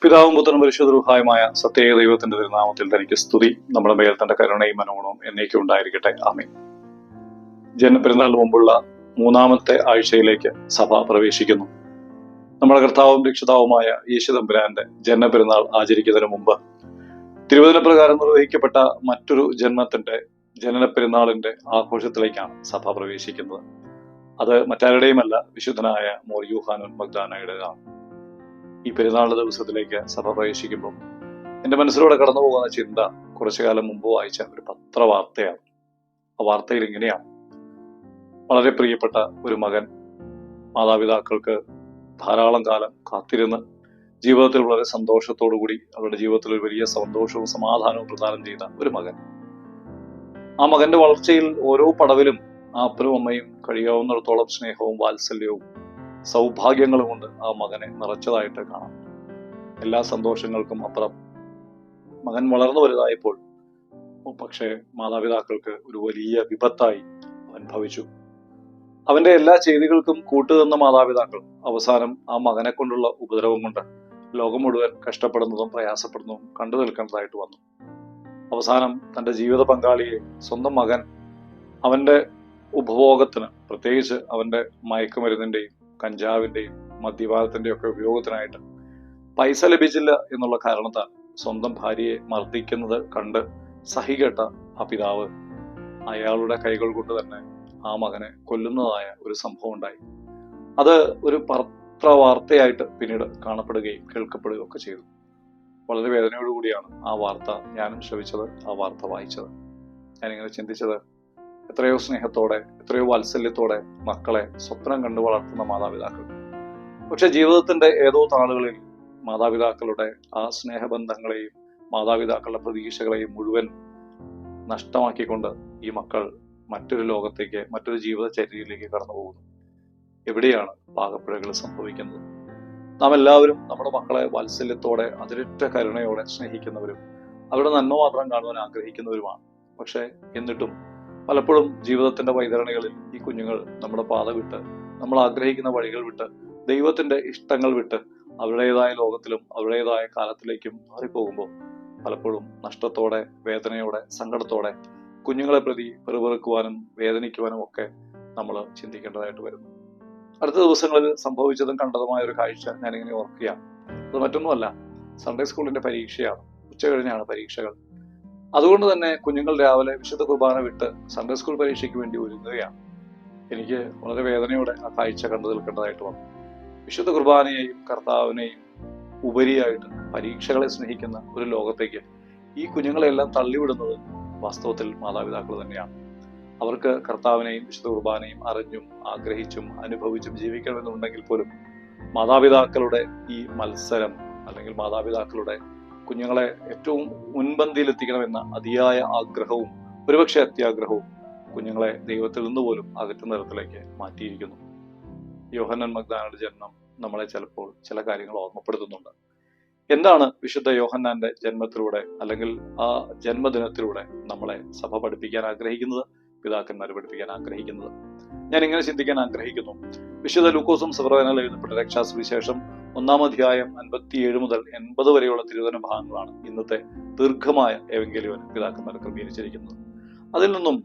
പിതാവും പുത്രനും പരിശുദ്ധരുഹായുമായ സത്യേക ദൈവത്തിന്റെ തിരുനാമത്തിൽ തനിക്ക് സ്തുതി. നമ്മുടെ മേൽ തന്റെ കരുണയും മനോഗുണവും എന്നേക്കും ഉണ്ടായിരിക്കട്ടെ. ആമേൻ. ജനപ്പെരുന്നാളിന് മുമ്പുള്ള മൂന്നാമത്തെ ആഴ്ചയിലേക്ക് സഭ പ്രവേശിക്കുന്നു. നമ്മുടെ കർത്താവും രക്ഷിതാവുമായ യേശു തമ്പുരാന്റെ ജനപ്പെരുന്നാൾ ആചരിക്കുന്നതിന് മുമ്പ് തിരുവചന പ്രകാരം നിർവഹിക്കപ്പെട്ട മറ്റൊരു ജന്മത്തിന്റെ ജനനപ്പെരുന്നാളിന്റെ ആഘോഷത്തിലേക്കാണ് സഭ പ്രവേശിക്കുന്നത്. അത് മറ്റാരുടെയുമല്ല, വിശുദ്ധനായ മോർ യൂഹാനോൻ മഗ്ദാനയുടേതാണ്. ഈ പെരുന്നാളിന്റെ ദിവസത്തിലേക്ക് സഭ പ്രവേശിക്കുമ്പോൾ എന്റെ മനസ്സിലൂടെ കടന്നു പോകുന്ന ചിന്ത കുറച്ചു കാലം മുമ്പ് വായിച്ച ഒരു പത്രവാർത്തയാണ്. ആ വാർത്തയിൽ ഇങ്ങനെയാണ്: വളരെ പ്രിയപ്പെട്ട ഒരു മകൻ മാതാപിതാക്കൾക്ക് ധാരാളം കാലം കാത്തിരുന്ന് ജീവിതത്തിൽ വളരെ സന്തോഷത്തോടു കൂടി അവരുടെ ജീവിതത്തിൽ ഒരു വലിയ സന്തോഷവും സമാധാനവും പ്രദാനം ചെയ്ത ഒരു മകൻ. ആ മകന്റെ വളർച്ചയിൽ ഓരോ പടവിലും ആ അപ്പനും അമ്മയും കഴിയാവുന്നിടത്തോളം സ്നേഹവും വാത്സല്യവും സൗഭാഗ്യങ്ങളും കൊണ്ട് ആ മകനെ നിറച്ചതായിട്ട് കാണാം. എല്ലാ സന്തോഷങ്ങൾക്കും അപ്പുറം മകൻ വളർന്നു വലുതായപ്പോൾ പക്ഷേ മാതാപിതാക്കൾക്ക് ഒരു വലിയ വിപത്തായി അവൻ ഭവിച്ചു. അവന്റെ എല്ലാ ചെയ്തികൾക്കും കൂട്ടുതന്ന മാതാപിതാക്കൾ അവസാനം ആ മകനെ കൊണ്ടുള്ള ഉപദ്രവം കൊണ്ട് ലോകം മുഴുവൻ കഷ്ടപ്പെടുന്നതും പ്രയാസപ്പെടുന്നതും കണ്ടു നിൽക്കേണ്ടതായിട്ട് വന്നു. അവസാനം തന്റെ ജീവിത പങ്കാളിയെ സ്വന്തം മകൻ അവന്റെ ഉപഭോഗത്തിന്, പ്രത്യേകിച്ച് അവന്റെ മയക്കുമരുന്നിന്റെയും കഞ്ചാവിന്റെയും മദ്യപാനത്തിന്റെയും ഒക്കെ ഉപയോഗത്തിനായിട്ട് പൈസ ലഭിച്ചില്ല എന്നുള്ള കാരണത്താൽ സ്വന്തം ഭാര്യയെ മർദ്ദിക്കുന്നത് കണ്ട് സഹികെട്ട ആ പിതാവ് അയാളുടെ കൈകൾ കൊണ്ട് തന്നെ ആ മകനെ കൊല്ലുന്നതായ ഒരു സംഭവം ഉണ്ടായി. അത് ഒരു പത്രവാർത്തയായിട്ട് പിന്നീട് കാണപ്പെടുകയും കേൾക്കപ്പെടുകയും ഒക്കെ ചെയ്തു. വളരെ വേദനയോടുകൂടിയാണ് ആ വാർത്ത ഞാനും ശ്രവിച്ചത്, ആ വാർത്ത വായിച്ചത്. ഞാനിങ്ങനെ ചിന്തിച്ചത്, എത്രയോ സ്നേഹത്തോടെ, എത്രയോ വാത്സല്യത്തോടെ മക്കളെ സ്വപ്നം കണ്ടു വളർത്തുന്ന മാതാപിതാക്കൾ, പക്ഷെ ജീവിതത്തിന്റെ ഏതോ താളുകളിൽ മാതാപിതാക്കളുടെ ആ സ്നേഹബന്ധങ്ങളെയും മാതാപിതാക്കളുടെ പ്രതീക്ഷകളെയും മുഴുവൻ നഷ്ടമാക്കിക്കൊണ്ട് ഈ മക്കൾ മറ്റൊരു ലോകത്തേക്ക്, മറ്റൊരു ജീവിതചര്യയിലേക്ക് കടന്നു പോകുന്നു. എവിടെയാണ് പാകപ്പിഴകൾ സംഭവിക്കുന്നത്? നാം എല്ലാവരും നമ്മുടെ മക്കളെ വാത്സല്യത്തോടെ, അതിരറ്റ കരുണയോടെ സ്നേഹിക്കുന്നവരും അവരുടെ നന്മ മാത്രം കാണുവാൻ ആഗ്രഹിക്കുന്നവരുമാണ്. പക്ഷെ എന്നിട്ടും പലപ്പോഴും ജീവിതത്തിന്റെ വൈതരണികളിൽ ഈ കുഞ്ഞുങ്ങൾ നമ്മുടെ പാത വിട്ട്, നമ്മൾ ആഗ്രഹിക്കുന്ന വഴികൾ വിട്ട്, ദൈവത്തിന്റെ ഇഷ്ടങ്ങൾ വിട്ട് അവരുടേതായ ലോകത്തിലും അവരുടേതായ കാലത്തിലേക്കും മാറിപ്പോകുമ്പോൾ പലപ്പോഴും നഷ്ടത്തോടെ, വേദനയോടെ, സങ്കടത്തോടെ കുഞ്ഞുങ്ങളെ പ്രതി പെറുപെറുക്കുവാനും വേദനിക്കുവാനും ഒക്കെ നമ്മൾ ചിന്തിക്കേണ്ടതായിട്ട് വരുന്നു. അടുത്ത ദിവസങ്ങളിൽ സംഭവിച്ചതും കണ്ടതുമായ ഒരു കാഴ്ച ഞാനിങ്ങനെ ഓർക്കുകയാണ്. അത് മറ്റൊന്നുമല്ല, സൺഡേ സ്കൂളിന്റെ പരീക്ഷയാണ്. ഉച്ച കഴിഞ്ഞാണ് പരീക്ഷകൾ. അതുകൊണ്ട് തന്നെ കുഞ്ഞുങ്ങൾ രാവിലെ വിശുദ്ധ കുർബാന വിട്ട് സൺഡേ സ്കൂൾ പരീക്ഷയ്ക്ക് വേണ്ടി ഒരുങ്ങുകയാണ്. എനിക്ക് വളരെ വേദനയോടെ ആ കാഴ്ച കണ്ടു നിൽക്കേണ്ടതായിട്ട് വന്നു. വിശുദ്ധ കുർബാനയെയും കർത്താവിനെയും ഉപരിയായിട്ട് പരീക്ഷകളെ സ്നേഹിക്കുന്ന ഒരു ലോകത്തേക്ക് ഈ കുഞ്ഞുങ്ങളെല്ലാം തള്ളിവിടുന്നത് വാസ്തവത്തിൽ മാതാപിതാക്കൾ തന്നെയാണ്. അവർക്ക് കർത്താവിനെയും വിശുദ്ധ കുർബാനയും അറിഞ്ഞും ആഗ്രഹിച്ചും അനുഭവിച്ചും ജീവിക്കണമെന്നുണ്ടെങ്കിൽ പോലും മാതാപിതാക്കളുടെ ഈ മത്സരം, അല്ലെങ്കിൽ മാതാപിതാക്കളുടെ കുഞ്ഞുങ്ങളെ ഏറ്റവും മുൻപന്തിയിൽ എത്തിക്കണമെന്ന അതിയായ ആഗ്രഹവും ഒരുപക്ഷെ അത്യാഗ്രഹവും കുഞ്ഞുങ്ങളെ ദൈവത്തിൽ നിന്ന് പോലും അകറ്റുന്ന തരത്തിലേക്ക് മാറ്റിയിരിക്കുന്നു. യോഹന്നാൻ മഗ്ദാനയുടെ ജന്മം നമ്മളെ ചിലപ്പോൾ ചില കാര്യങ്ങൾ ഓർമ്മപ്പെടുത്തുന്നുണ്ട്. എന്താണ് വിശുദ്ധ യോഹന്നാന്റെ ജന്മത്തിലൂടെ, അല്ലെങ്കിൽ ആ ജന്മദിനത്തിലൂടെ നമ്മളെ സഭ പഠിപ്പിക്കാൻ ആഗ്രഹിക്കുന്നത്, പിതാക്കന്മാർ പഠിപ്പിക്കാൻ ആഗ്രഹിക്കുന്നത്? ഞാൻ ഇങ്ങനെ ചിന്തിക്കാൻ ആഗ്രഹിക്കുന്നു. വിശുദ്ധ ലൂക്കോസും സബറവനാൽ എഴുതപ്പെട്ട രക്ഷാസുവിശേഷം 1-ാം അധ്യായം 57 മുതൽ 80 വരെയുള്ള തിരുവചന ഭാഗങ്ങളാണ് ഇന്നത്തെ ദീർഘമായ ഏവങ്കേലിയോൻ പിതാക്കന്മാർ ക്രമീകരിച്ചിരിക്കുന്നത്. അതിൽ നിന്നും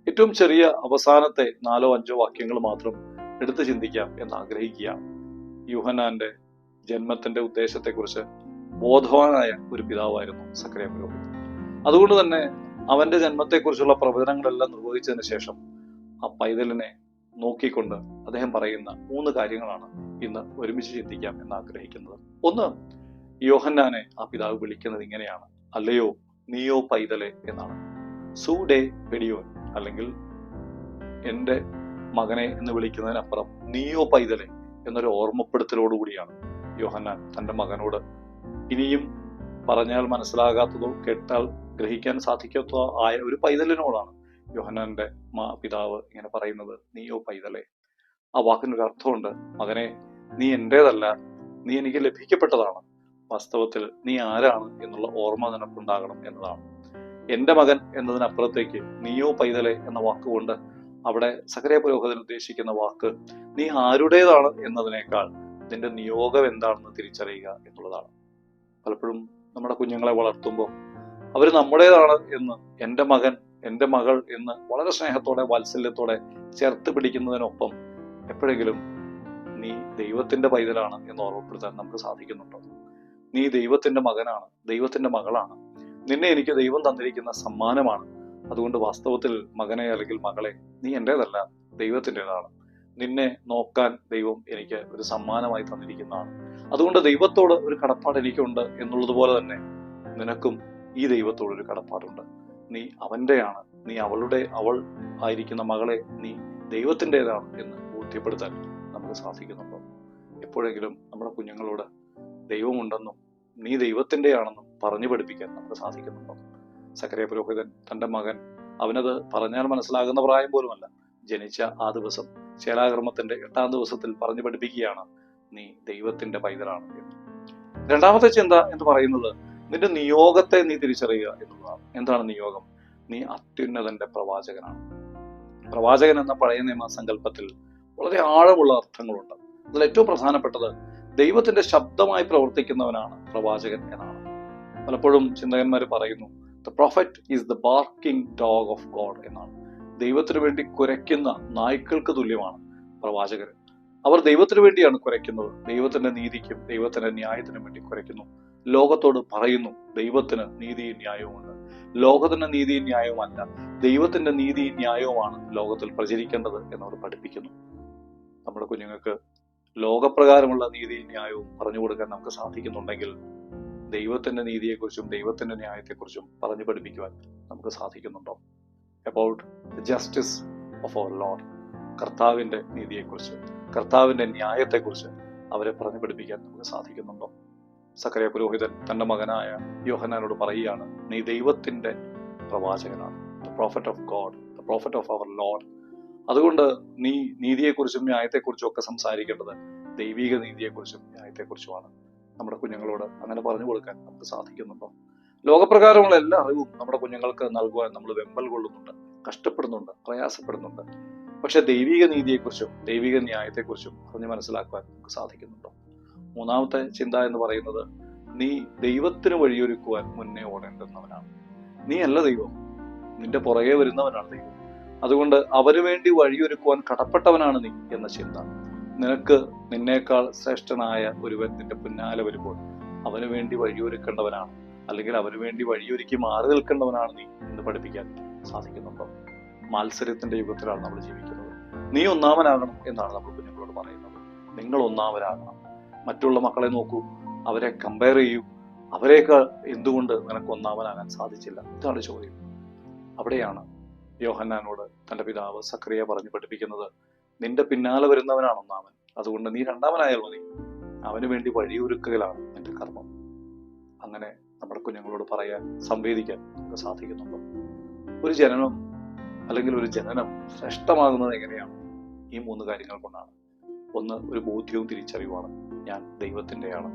ഏറ്റവും ചെറിയ അവസാനത്തെ 4-5 വാക്യങ്ങൾ മാത്രം എടുത്തു ചിന്തിക്കാം എന്ന് ആഗ്രഹിക്കുകയാണ്. യൂഹന്നാന്റെ ജന്മത്തിന്റെ ഉദ്ദേശത്തെക്കുറിച്ച് ബോധവാനായ ഒരു പിതാവായിരുന്നു സക്കറിയ പുരോഹിതൻ. അതുകൊണ്ട് തന്നെ അവന്റെ ജന്മത്തെക്കുറിച്ചുള്ള പ്രവചനങ്ങളെല്ലാം നിർവഹിച്ചതിന് ശേഷം ആ പൈതലിനെ നോക്കിക്കൊണ്ട് അദ്ദേഹം പറയുന്ന 3 കാര്യങ്ങളാണ് ഇന്ന് ഒരുമിച്ച് ചിന്തിക്കാം എന്ന് ആഗ്രഹിക്കുന്നത്. ഒന്ന്, യോഹന്നാനെ ആ പിതാവ് വിളിക്കുന്നത് ഇങ്ങനെയാണ്: അല്ലയോ നീയോ പൈതലെ എന്നാണ്. സൂഡേ പെഡിയോൻ, അല്ലെങ്കിൽ എന്റെ മകനെ എന്ന് വിളിക്കുന്നതിനപ്പുറം നീയോ പൈതലെ എന്നൊരു ഓർമ്മപ്പെടുത്തലോടുകൂടിയാണ് യോഹന്നാൻ തന്റെ മകനോട്, ഇനിയും പറഞ്ഞാൽ മനസ്സിലാകാത്തതോ കേട്ടാൽ ഗ്രഹിക്കാൻ സാധിക്കാത്തതോ ആയ ഒരു പൈതലിനോടാണ് യോഹന്നാന്റെ പിതാവ് ഇങ്ങനെ പറയുന്നത്, നീയോ പൈതലെ. ആ വാക്കിനൊരു അർത്ഥമുണ്ട്. മകനെ, നീ എന്റേതല്ല, നീ എനിക്ക് ലഭിക്കപ്പെട്ടതാണ്. വാസ്തവത്തിൽ നീ ആരാണ് എന്നുള്ള ഓർമ്മ നിനക്കുണ്ടാകണം എന്നതാണ്. എന്റെ മകൻ എന്നതിനപ്പുറത്തേക്ക് നീയോ പൈതലെ എന്ന വാക്കുകൊണ്ട് അവിടെ സക്കറിയ പുരോഹിതൻ ഉദ്ദേശിക്കുന്ന വാക്ക് നീ ആരുടേതാണ് എന്നതിനേക്കാൾ നിന്റെ നിയോഗം എന്താണെന്ന് തിരിച്ചറിയുക എന്നുള്ളതാണ്. പലപ്പോഴും നമ്മുടെ കുഞ്ഞുങ്ങളെ വളർത്തുമ്പോൾ അവർ നമ്മുടേതാണ് എന്ന് എൻ്റെ മകൻ, എൻ്റെ മകൾ എന്ന് വളരെ സ്നേഹത്തോടെ വാത്സല്യത്തോടെ ചേർത്ത് പിടിക്കുന്നതിനൊപ്പം എപ്പോഴെങ്കിലും നീ ദൈവത്തിന്റെ പൈതലാണ് എന്ന് ഓർമ്മപ്പെടുത്താൻ നമുക്ക് സാധിക്കുന്നുണ്ടോ? നീ ദൈവത്തിന്റെ മകനാണ്, ദൈവത്തിന്റെ മകളാണ്, നിന്നെ എനിക്ക് ദൈവം തന്നിരിക്കുന്ന സമ്മാനമാണ്. അതുകൊണ്ട് വാസ്തവത്തിൽ മകനെ അല്ലെങ്കിൽ മകളെ, നീ എന്റേതല്ല, ദൈവത്തിൻ്റെതാണ്. നിന്നെ നോക്കാൻ ദൈവം എനിക്ക് ഒരു സമ്മാനമായി തന്നിരിക്കുന്നതാണ്. അതുകൊണ്ട് ദൈവത്തോട് ഒരു കടപ്പാട് എനിക്കുണ്ട് എന്നുള്ളതുപോലെ തന്നെ നിനക്കും ഈ ദൈവത്തോട് ഒരു കടപ്പാടുണ്ട്. നീ അവന്റെയാണ്, നീ അവൾ ആയിരിക്കുന്ന മകളെ നീ ദൈവത്തിൻ്റെതാണ് എന്ന് ബോധ്യപ്പെടുത്താൻ നമുക്ക് സാധിക്കുന്നുണ്ടോ? എപ്പോഴെങ്കിലും നമ്മുടെ കുഞ്ഞുങ്ങളോട് ദൈവമുണ്ടെന്നും നീ ദൈവത്തിൻ്റെയാണെന്നും പറഞ്ഞു പഠിപ്പിക്കാൻ നമുക്ക് സാധിക്കുന്നുണ്ടോ? സക്കറിയ പുരോഹിതൻ തന്റെ മകൻ, അവനത് പറഞ്ഞാൽ മനസ്സിലാകുന്ന പ്രായം പോലുമല്ല, ജനിച്ച ആ ദിവസം ശേലാകർമ്മത്തിന്റെ 8-ാം ദിവസത്തിൽ പറഞ്ഞു പഠിപ്പിക്കുകയാണ്, നീ ദൈവത്തിന്റെ പൈതലാണ് എന്ന്. രണ്ടാമത്തെ ചിന്ത എന്ന് പറയുന്നത് നിന്റെ നിയോഗത്തെ നീ തിരിച്ചറിയുക എന്നുള്ളതാണ്. എന്താണ് നിയോഗം? നീ അത്യുന്നതന്റെ പ്രവാചകനാണ്. പ്രവാചകൻ എന്ന പഴയ നിയമ സങ്കല്പത്തിൽ വളരെ ആഴമുള്ള അർത്ഥങ്ങളുണ്ട്. അതിൽ ഏറ്റവും പ്രധാനപ്പെട്ടത് ദൈവത്തിന്റെ ശബ്ദമായി പ്രവർത്തിക്കുന്നവനാണ് പ്രവാചകൻ എന്നാണ്. പലപ്പോഴും ചിന്തകന്മാർ പറയുന്നു, the prophet is the barking dog of God എന്നാണ്. ദൈവത്തിന് വേണ്ടി കുരയ്ക്കുന്ന നായ്ക്കൾക്ക് തുല്യമാണ് പ്രവാചകർ. അവർ ദൈവത്തിന് വേണ്ടിയാണ് കുരയ്ക്കുന്നത്. ദൈവത്തിന്റെ നീതിക്കും ദൈവത്തിന്റെ ന്യായത്തിനും വേണ്ടി കുരയ്ക്കുന്നു. ലോകത്തോട് പറയുന്നു, ദൈവത്തിന് നീതിയും ന്യായവുമുണ്ട്. ലോകത്തിന്റെ നീതിയും ന്യായവുമല്ല, ദൈവത്തിന്റെ നീതിയും ന്യായവുമാണ് ലോകത്തിൽ പ്രചരിക്കേണ്ടത് എന്നവർ പഠിപ്പിക്കുന്നു. നമ്മുടെ കുഞ്ഞുങ്ങൾക്ക് ലോകപ്രകാരമുള്ള നീതിയും ന്യായവും പറഞ്ഞു കൊടുക്കാൻ നമുക്ക് സാധിക്കുന്നുണ്ടെങ്കിൽ ദൈവത്തിന്റെ നീതിയെക്കുറിച്ചും ദൈവത്തിന്റെ ന്യായത്തെക്കുറിച്ചും പറഞ്ഞു പഠിപ്പിക്കുവാൻ നമുക്ക് സാധിക്കുന്നുണ്ടോ? About the justice of our Lord, കർത്താവിന്റെ നീതിയെക്കുറിച്ച്, കർത്താവിന്റെ ന്യായത്തെക്കുറിച്ച് അവരെ പറഞ്ഞു പഠിപ്പിക്കാൻ നമുക്ക് സാധിക്കുന്നുണ്ടോ? സക്കറിയ പുരോഹിതൻ തന്റെ മകനായ യോഹന്നാനോട് പറയുകയാണ്, നീ ദൈവത്തിന്റെ പ്രവാചകനാണ്, the prophet of God, the prophet of our Lord. അതുകൊണ്ട് നീ നീതിയെക്കുറിച്ചും ന്യായത്തെക്കുറിച്ചും ഒക്കെ സംസാരിക്കേണ്ടത് ദൈവിക നീതിയെക്കുറിച്ചും ന്യായത്തെക്കുറിച്ചുമാണ്. നമ്മുടെ കുഞ്ഞുങ്ങളോട് അങ്ങനെ പറഞ്ഞു കൊടുക്കാൻ നമുക്ക് സാധിക്കുന്നുണ്ടോ? ലോകപ്രകാരമുള്ള എല്ലാ അറിവും നമ്മുടെ കുഞ്ഞുങ്ങൾക്ക് നൽകുവാൻ നമ്മൾ വെമ്പൽ കൊള്ളുന്നുണ്ട്, കഷ്ടപ്പെടുന്നുണ്ട്, പ്രയാസപ്പെടുന്നുണ്ട്. പക്ഷെ ദൈവിക നീതിയെക്കുറിച്ചും ദൈവിക ന്യായത്തെക്കുറിച്ചും പറഞ്ഞ് മനസ്സിലാക്കുവാൻ നമുക്ക് സാധിക്കുന്നുണ്ടോ? മൂന്നാമത്തെ ചിന്ത എന്ന് പറയുന്നത്, നീ ദൈവത്തിന് വഴിയൊരുക്കുവാൻ മുന്നേ ഓടേണ്ടുന്നവനാണ്. നീ അല്ല ദൈവം, നിന്റെ പുറകെ വരുന്നവനാണ് ദൈവം. അതുകൊണ്ട് അവന് വേണ്ടി വഴിയൊരുക്കുവാൻ കടപ്പെട്ടവനാണ് നീ എന്ന ചിന്ത. നിനക്ക് നിന്നേക്കാൾ ശ്രേഷ്ഠനായ ഒരുവൻ നിന്റെ പിന്നാലെ വരുമ്പോൾ അവന് വേണ്ടി വഴിയൊരുക്കേണ്ടവനാണ്, അല്ലെങ്കിൽ അവന് വേണ്ടി വഴിയൊരുക്കി മാറി നിൽക്കേണ്ടവനാണ് നീ എന്ന് പഠിപ്പിക്കാൻ സാധിക്കുന്നുണ്ടോ? മത്സരത്തിന്റെ യുഗത്തിലാണ് നമ്മൾ ജീവിക്കുന്നത്. നീ ഒന്നാമനാകണം എന്നാണ് നമ്മൾ കുഞ്ഞുങ്ങളോട് പറയുന്നത്. നിങ്ങൾ ഒന്നാമനാകണം. മറ്റുള്ള മക്കളെ നോക്കൂ, അവരെ കമ്പയർ ചെയ്യൂ, അവരെക്കാൾ എന്തുകൊണ്ട് നിനക്ക് ഒന്നാമനാകാൻ സാധിച്ചില്ല? ഇതാണ് ചോദ്യം. അവിടെയാണ് യോഹന്നാനോട് തന്റെ പിതാവ് സക്കറിയ പറഞ്ഞു പഠിപ്പിക്കുന്നത്, നിന്റെ പിന്നാലെ വരുന്നവനാണ് ഒന്നാമൻ, അതുകൊണ്ട് നീ രണ്ടാമനായാൽ മതി. അവന് വേണ്ടി വഴിയൊരുക്കലാണ് നിന്റെ കർമ്മം. അങ്ങനെ നമ്മുടെ കുഞ്ഞുങ്ങളോട് പറയാൻ, സംവേദിക്കാൻ നമുക്ക് സാധിക്കുന്നുണ്ടോ? ഒരു ജനനം അല്ലെങ്കിൽ ഒരു ജനനം ശ്രേഷ്ഠമാകുന്നത് എങ്ങനെയാണ്? ഈ 3 കാര്യങ്ങൾ കൊണ്ടാണ്. ഒന്ന്, ഒരു ബോധ്യവും തിരിച്ചറിവാണ്. ഞാൻ ദൈവത്തിൻ്റെയാണ്,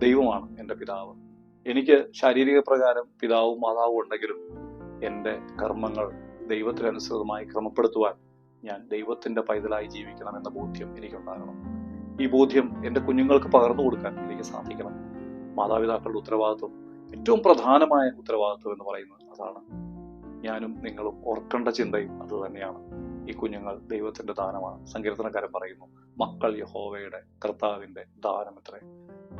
ദൈവമാണ് എൻ്റെ പിതാവ്. എനിക്ക് ശാരീരിക പ്രകാരം പിതാവും മാതാവും ഉണ്ടെങ്കിലും എൻ്റെ കർമ്മങ്ങൾ ദൈവത്തിനനുസൃതമായി ക്രമപ്പെടുത്തുവാൻ ഞാൻ ദൈവത്തിന്റെ പൈതലായി ജീവിക്കണം എന്ന ബോധ്യം എനിക്കുണ്ടാകണം. ഈ ബോധ്യം എൻ്റെ കുഞ്ഞുങ്ങൾക്ക് പകർന്നു കൊടുക്കാൻ എനിക്ക് സാധിക്കണം. മാതാപിതാക്കളുടെ ഉത്തരവാദിത്വം, ഏറ്റവും പ്രധാനമായ ഉത്തരവാദിത്വം എന്ന് പറയുന്നത് അതാണ്. ഞാനും നിങ്ങളും ഓർക്കേണ്ട ചിന്തയും അത് തന്നെയാണ്. ഈ കുഞ്ഞുങ്ങൾ ദൈവത്തിന്റെ ദാനമാണ്. സങ്കീർത്തനക്കാരൻ പറയുന്നു, മക്കൾ യഹോവയുടെ, കർത്താവിന്റെ ദാനമത്രേ.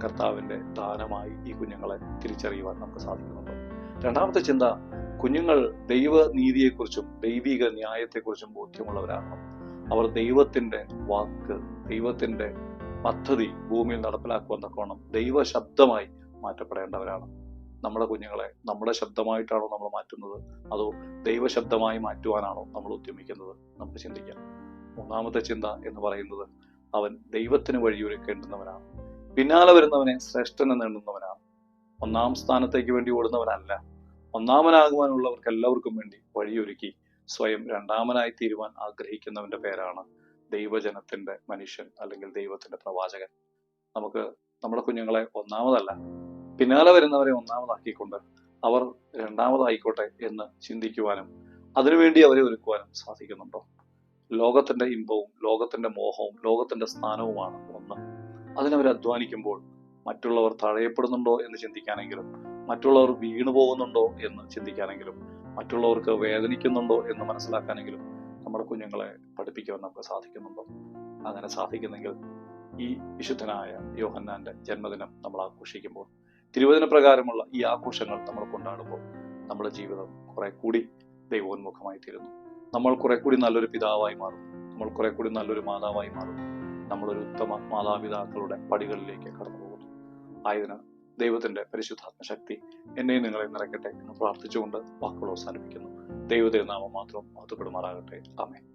കർത്താവിന്റെ ദാനമായി ഈ കുഞ്ഞുങ്ങളെ തിരിച്ചറിയുവാൻ നമുക്ക് സാധിക്കുന്നുണ്ട്. രണ്ടാമത്തെ ചിന്ത, കുഞ്ഞുങ്ങൾ ദൈവ നീതിയെക്കുറിച്ചും ദൈവിക ന്യായത്തെക്കുറിച്ചും ബോധ്യമുള്ളവരാകണം. അവർ ദൈവത്തിന്റെ വാക്ക്, ദൈവത്തിന്റെ പദ്ധതി ഭൂമിയിൽ നടപ്പിലാക്കുവാൻ തക്കവണ്ണം ദൈവ ശബ്ദമായി മാറ്റപ്പെടേണ്ടവരാണ്. നമ്മുടെ കുഞ്ഞുങ്ങളെ നമ്മുടെ ശബ്ദമായിട്ടാണോ നമ്മൾ മാറ്റുന്നത്, അതോ ദൈവശബ്ദമായി മാറ്റുവാനാണോ നമ്മൾ ഉദ്യമിക്കുന്നത്? നമുക്ക് ചിന്തിക്കാം. മൂന്നാമത്തെ ചിന്ത എന്ന് പറയുന്നത്, അവൻ ദൈവത്തിന് വഴിയൊരുക്കേണ്ടുന്നവനാണ്. പിന്നാലെ വരുന്നവനെ ശ്രേഷ്ഠനെന്ന് എണ്ണുന്നവനാണ്. 1-ാം സ്ഥാനത്തേക്ക് വേണ്ടി ഓടുന്നവനല്ല. ഒന്നാമനാകുവാനുള്ളവർക്ക് എല്ലാവർക്കും വേണ്ടി വഴിയൊരുക്കി സ്വയം രണ്ടാമനായി തീരുവാൻ ആഗ്രഹിക്കുന്നവന്റെ പേരാണ് ദൈവജനത്തിന്റെ മനുഷ്യൻ അല്ലെങ്കിൽ ദൈവത്തിന്റെ പ്രവാചകൻ. നമുക്ക് നമ്മുടെ കുഞ്ഞുങ്ങളെ ഒന്നാമതല്ല, പിന്നാലെ വരുന്നവരെ ഒന്നാമതാക്കിക്കൊണ്ട് അവർ രണ്ടാമതായിക്കോട്ടെ എന്ന് ചിന്തിക്കുവാനും അതിനുവേണ്ടി അവരെ ഒരുക്കുവാനും സാധിക്കുന്നുണ്ടോ? ലോകത്തിന്റെ ഇമ്പവും ലോകത്തിന്റെ മോഹവും ലോകത്തിന്റെ സ്ഥാനവുമാണ് ഒന്ന്. അതിനവർ അധ്വാനിക്കുമ്പോൾ മറ്റുള്ളവർ തഴയപ്പെടുന്നുണ്ടോ എന്ന് ചിന്തിക്കാനെങ്കിലും, മറ്റുള്ളവർ വീണു പോകുന്നുണ്ടോ എന്ന് ചിന്തിക്കാനെങ്കിലും, മറ്റുള്ളവർക്ക് വേദനിക്കുന്നുണ്ടോ എന്ന് മനസ്സിലാക്കാനെങ്കിലും നമ്മുടെ കുഞ്ഞുങ്ങളെ പഠിപ്പിക്കുവാൻ നമുക്ക് സാധിക്കുന്നുണ്ടോ? അങ്ങനെ സാധിക്കുന്നെങ്കിൽ ഈ വിശുദ്ധനായ യോഹന്നാന്റെ ജന്മദിനം നമ്മൾ ആഘോഷിക്കുമ്പോൾ, തിരുവചന പ്രകാരമുള്ള ഈ ആഘോഷങ്ങൾ നമ്മൾ കൊണ്ടാടുമ്പോൾ നമ്മുടെ ജീവിതം കുറെ കൂടി ദൈവോന്മുഖമായി തീരുന്നു. നമ്മൾ കുറെ കൂടി നല്ലൊരു പിതാവായി മാറും. നമ്മൾ കുറെ കൂടി നല്ലൊരു മാതാവായി മാറും. നമ്മളൊരു ഉത്തമ മാതാപിതാക്കളുടെ പടികളിലേക്ക് കടന്നു പോകുന്നു. ആയതിന് ദൈവത്തിന്റെ പരിശുദ്ധാത്മ ശക്തി എന്നെയും നിങ്ങളെ നിറയ്ക്കട്ടെ എന്ന് പ്രാർത്ഥിച്ചുകൊണ്ട് വാക്കുകൾ അവസാനിപ്പിക്കുന്നു. ദൈവതിരുനാമം മാത്രം മഹത്വപ്പെടുമാറാകട്ടെ. ആമേൻ.